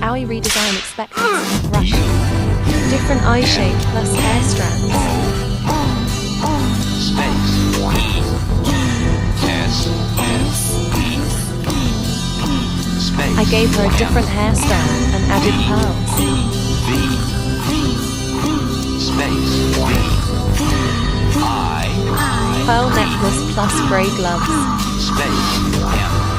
Owie redesign expectancy brush. Different eye shape plus hair strands. Space. E. Space. I gave her a different hairstyle and added pearls. V. Space. V. I. Pearl necklace plus grey gloves. Space. M.